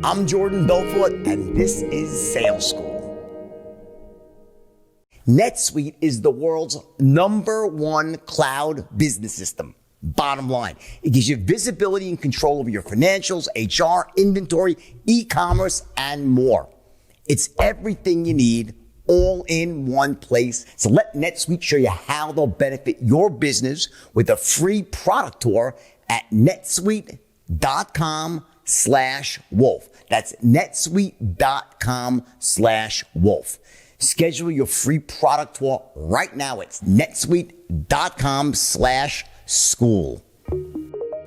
I'm Jordan Belfort, and this is Sales School. NetSuite is the world's #1 cloud business system. Bottom line, it gives you visibility and control over your financials, HR, inventory, e-commerce, and more. It's everything you need all in one place. So let NetSuite show you how they'll benefit your business with a free product tour at netsuite.com/wolf. That's netsuite.com/wolf. Schedule your free product tour right now. It's netsuite.com/school.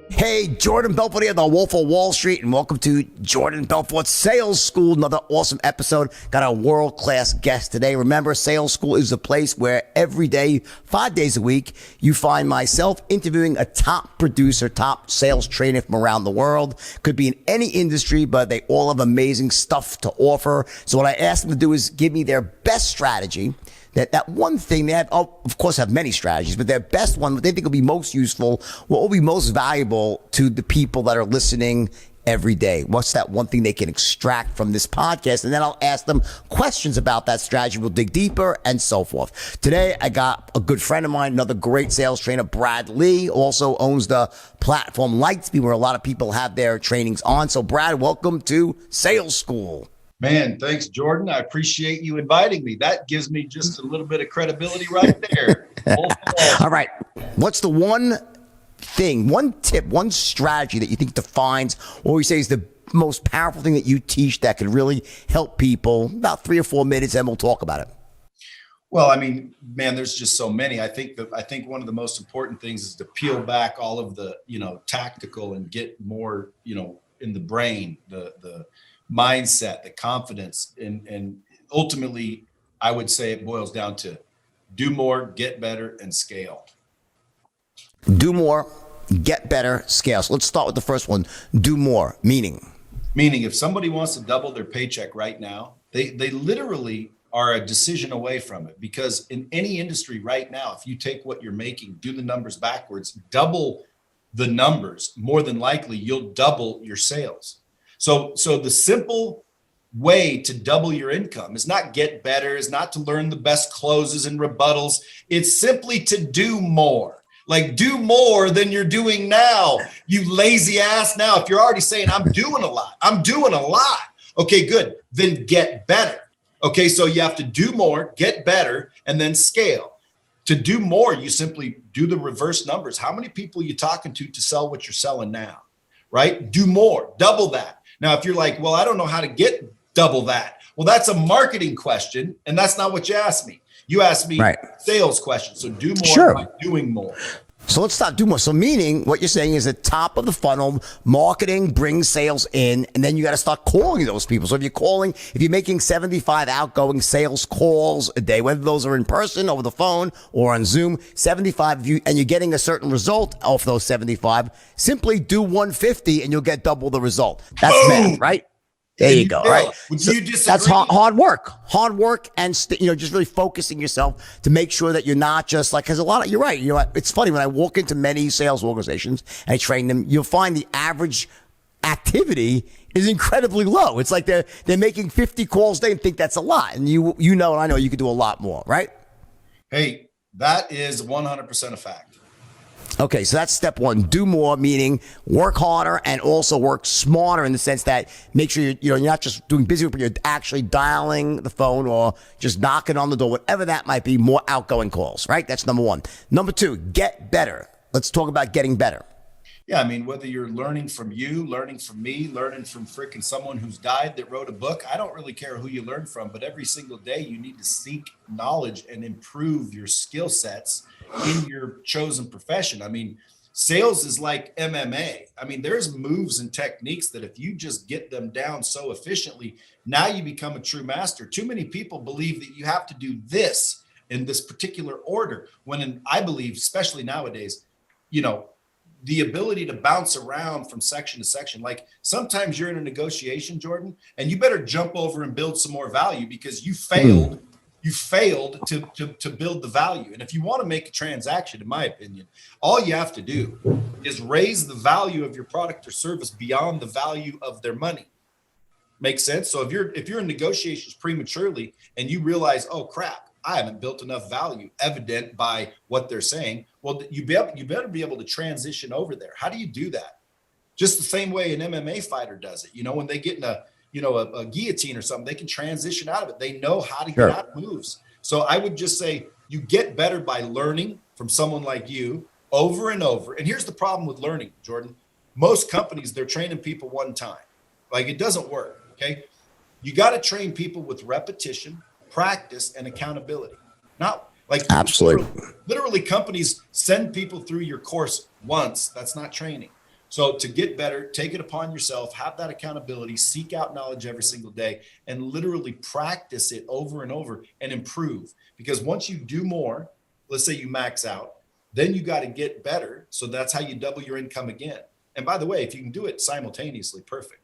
Hey, Jordan Belfort here, the Wolf of Wall Street, and welcome to Jordan Belfort Sales School. Another awesome episode. Got a world-class guest today. Remember, Sales School is a place where every day, 5 days a week, you find myself interviewing a top producer, top sales trainer from around the world. Could be in any industry, but they all have amazing stuff to offer. So what I ask them to do is give me their best strategy. That one thing they have, of course, have many strategies, but their best one, what they think will be most useful, what will be most valuable to the people that are listening every day. What's that one thing they can extract from this podcast? And then I'll ask them questions about that strategy. We'll dig deeper and so forth. Today, I got a good friend of mine, another great sales trainer, Brad Lea, also owns the platform Lightspeed, where a lot of people have their trainings on. So Brad, welcome to Sales School. Man, thanks, Jordan. I appreciate you inviting me. That gives me just a little bit of credibility right there. All right. What's the one thing, one tip, one strategy that you think defines what we say is the most powerful thing that you teach that could really help people? About 3 or 4 minutes, and we'll talk about it. Well, I mean, man, there's just so many. I think one of the most important things is to peel back all of the, tactical and get more, in the brain, the mindset, the confidence, and ultimately, I would say it boils down to do more, get better, and scale. Do more, get better, scale. So let's start with the first one. Do more, meaning if somebody wants to double their paycheck right now, they literally are a decision away from it, because in any industry right now, if you take what you're making, do the numbers backwards, double the numbers, more than likely you'll double your sales. So the simple way to double your income is not get better, is not to learn the best closes and rebuttals. It's simply to do more. Like, do more than you're doing now, you lazy ass. Now, if you're already saying, I'm doing a lot. Okay, good. Then get better. Okay, so you have to do more, get better, and then scale. To do more, you simply do the reverse numbers. How many people are you talking to sell what you're selling now, right? Do more, double that. Now, if you're like, well, I don't know how to get double that. Well, that's a marketing question, and that's not what you asked me. You asked me sales question. So do more by doing more. So let's start do more. So meaning what you're saying is the top of the funnel, marketing brings sales in, and then you got to start calling those people. So if you're making 75 outgoing sales calls a day, whether those are in person, over the phone, or on Zoom, 75 and you're getting a certain result off those 75, simply do 150 and you'll get double the result. That's math, right? There you go. All right. Would you disagree? That's hard work, and just really focusing yourself to make sure that you're not just like, because you're right. It's funny when I walk into many sales organizations and I train them, you'll find the average activity is incredibly low. It's like they're making 50 calls a day and think that's a lot. And and I know you could do a lot more, right? Hey, that is 100% a fact. Okay, so that's step one. Do more, meaning work harder and also work smarter in the sense that make sure you're not just doing busy work, but you're actually dialing the phone or just knocking on the door, whatever that might be, more outgoing calls, right? That's number one. Number two, get better. Let's talk about getting better. Yeah, I mean, whether you're learning from you, learning from me, learning from freaking someone who's died that wrote a book, I don't really care who you learn from, but every single day you need to seek knowledge and improve your skill sets in your chosen profession. I mean, sales is like MMA. I mean, there's moves and techniques that if you just get them down so efficiently, now you become a true master. Too many people believe that you have to do this in this particular order, I believe, especially nowadays, the ability to bounce around from section to section. Like sometimes you're in a negotiation, Jordan, and you better jump over and build some more value because you failed to build the value. And if you want to make a transaction, in my opinion, all you have to do is raise the value of your product or service beyond the value of their money. Make sense? So if you're in negotiations prematurely and you realize, oh crap, I haven't built enough value evident by what they're saying, well, you better be able to transition over there. How do you do that? Just the same way an MMA fighter does it. When they get in a guillotine or something, they can transition out of it. They know how to get out of moves. So I would just say you get better by learning from someone like you over and over. And here's the problem with learning, Jordan. Most companies, they're training people one time. Like, it doesn't work. Okay. You got to train people with repetition, practice, and accountability. Not like absolutely. Literally companies send people through your course once. That's not training. So to get better, take it upon yourself, have that accountability, seek out knowledge every single day, and literally practice it over and over and improve. Because once you do more, let's say you max out, then you got to get better. So that's how you double your income again. And by the way, if you can do it simultaneously, perfect.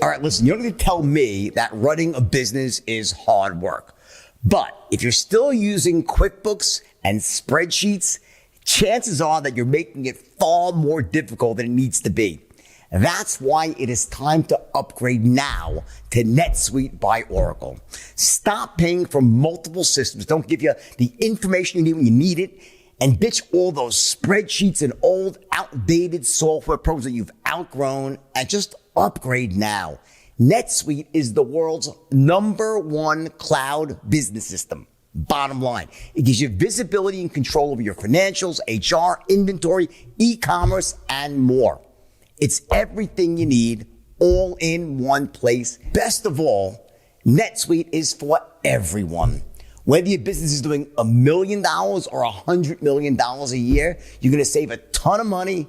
All right, listen, you don't need to tell me that running a business is hard work. But if you're still using QuickBooks and spreadsheets, chances are that you're making it far more difficult than it needs to be. That's why it is time to upgrade now to NetSuite by Oracle. Stop paying for multiple systems. Don't give you the information you need when you need it, and ditch all those spreadsheets and old, outdated software programs that you've outgrown, and just upgrade now. NetSuite is the world's #1 cloud business system. Bottom line, it gives you visibility and control over your financials, HR, inventory, e-commerce, and more. It's everything you need all in one place. Best of all, NetSuite is for everyone. Whether your business is doing $1 million or $100 million a year, you're going to save a ton of money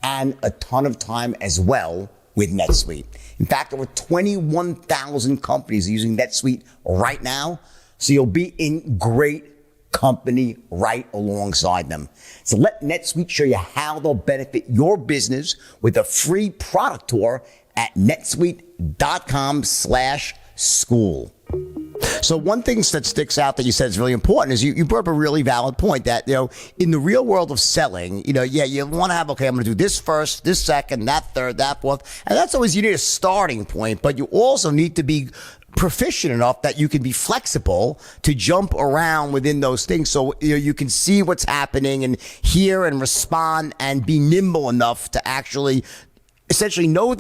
and a ton of time as well with NetSuite. In fact, over 21,000 companies are using NetSuite right now, so you'll be in great company right alongside them. So let NetSuite show you how they'll benefit your business with a free product tour at netsuite.com/school. So one thing that sticks out that you said is really important is you brought up a really valid point that, in the real world of selling, you want to have, okay, I'm going to do this first, this second, that third, that fourth. And that's always, you need a starting point, but you also need to be proficient enough that you can be flexible to jump around within those things. So you can see what's happening and hear and respond and be nimble enough to actually essentially know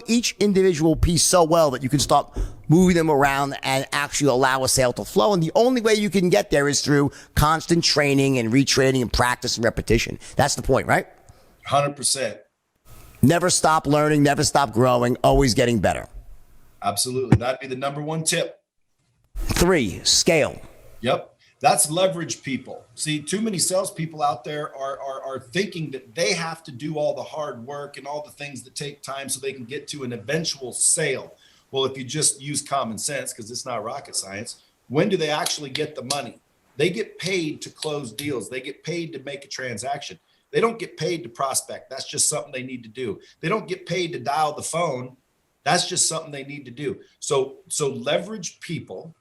each individual piece so well that you can start moving them around and actually allow a sale to flow. And the only way you can get there is through constant training and retraining and practice and repetition. That's the point, right? 100%. Never stop learning, never stop growing, always getting better. Absolutely. That'd be the #1 tip. 3, scale. Yep. That's leverage people. See, too many salespeople out there are thinking that they have to do all the hard work and all the things that take time so they can get to an eventual sale. Well, if you just use common sense, because it's not rocket science, when do they actually get the money? They get paid to close deals. They get paid to make a transaction. They don't get paid to prospect. That's just something they need to do. They don't get paid to dial the phone. That's just something they need to do. So leverage people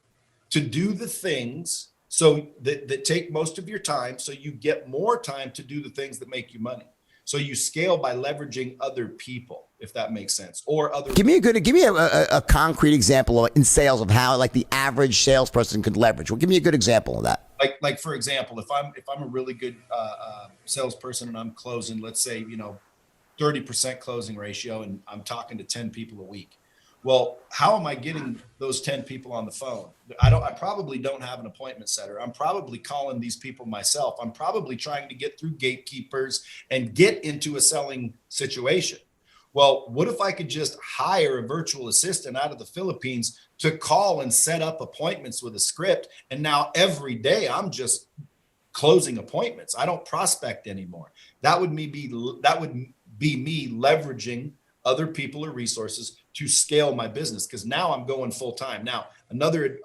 to do the things so that take most of your time, so you get more time to do the things that make you money. So you scale by leveraging other people, if that makes sense, or other. Give me a concrete example in sales of how like the average salesperson could leverage. Well, give me a good example of that. Like for example, if I'm a really good salesperson and I'm closing, let's say 30% closing ratio, and I'm talking to 10 people a week. Well, how am I getting those 10 people on the phone? I probably don't have an appointment setter. I'm probably calling these people myself. I'm probably trying to get through gatekeepers and get into a selling situation. Well, what if I could just hire a virtual assistant out of the Philippines to call and set up appointments with a script? And now every day I'm just closing appointments. I don't prospect anymore. That would be me leveraging other people or resources to scale my business, because now I'm going full time. Now, another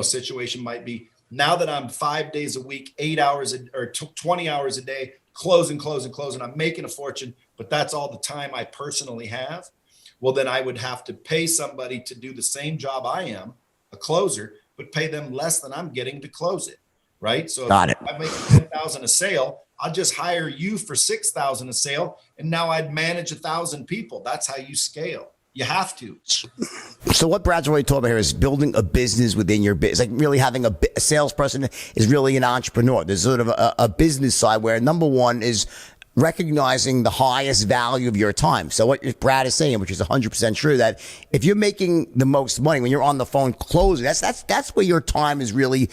situation might be, now that I'm 5 days a week, 8 hours or 20 hours a day, closing, I'm making a fortune, but that's all the time I personally have. Well, then I would have to pay somebody to do the same job I am, a closer, but pay them less than I'm getting to close it, right? So if I make 10,000 a sale, I'll just hire you for 6,000 a sale, and now I'd manage 1,000 people. That's how you scale. You have to. So what Brad's really talking about here is building a business within your business. Like really having a salesperson is really an entrepreneur. There's sort of a business side where number one is recognizing the highest value of your time. So what Brad is saying, which is 100% true, that if you're making the most money when you're on the phone closing, that's where your time is really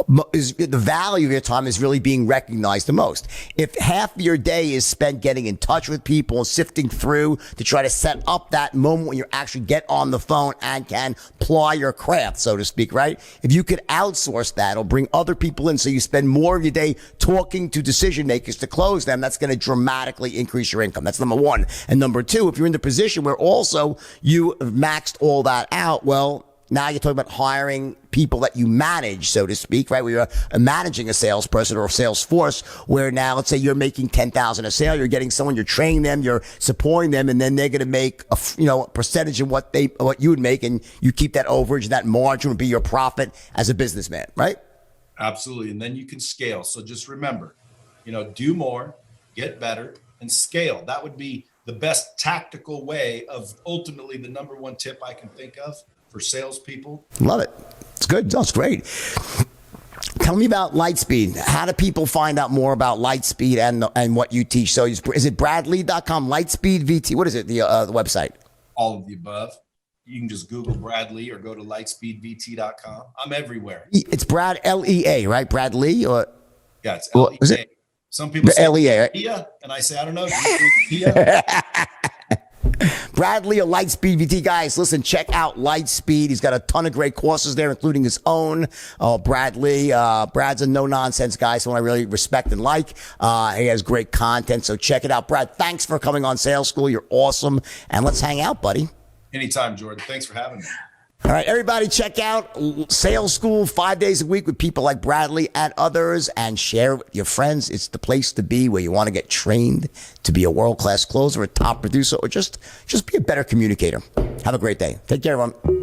the value of your time is really being recognized the most. If half of your day is spent getting in touch with people and sifting through to try to set up that moment when you actually get on the phone and can ply your craft, so to speak, right? If you could outsource that or bring other people in so you spend more of your day talking to decision makers to close them, that's going to dramatically increase your income. That's number one. And number two, if you're in the position where also you have maxed all that out, well, now you're talking about hiring people that you manage, so to speak, right? Where you're managing a salesperson or a sales force where now, let's say you're making 10,000 a sale, you're getting someone, you're training them, you're supporting them, and then they're going to make a percentage of what you would make, and you keep that overage, that margin would be your profit as a businessman, right? Absolutely. And then you can scale. So just remember, do more, get better, and scale. That would be the best tactical way of ultimately the number one tip I can think of for salespeople. Love it. It's good. That's great. Tell me about Lightspeed. How do people find out more about Lightspeed and what you teach? So is it bradlea.com, Lightspeed VT? What is it, the website? All of the above. You can just Google Brad Lea or go to lightspeedvt.com. I'm everywhere. It's Brad Lea, right? Brad Lea? Or yeah, it's Lea. Is it? Some people say Lea, right? Lea, and I say, I don't know. Lea? Brad Lea, Lightspeed VT. Guys, listen, check out Lightspeed. He's got a ton of great courses there, including his own. Brad Lea. Brad's a no-nonsense guy, someone I really respect and like. He has great content, so check it out. Brad, thanks for coming on Sales School. You're awesome. And let's hang out, buddy. Anytime, Jordan. Thanks for having me. All right, everybody, check out Sales School 5 days a week with people like Brad Lea and others, and share it with your friends. It's the place to be where you want to get trained to be a world-class closer, a top producer, or just be a better communicator. Have a great day. Take care, everyone.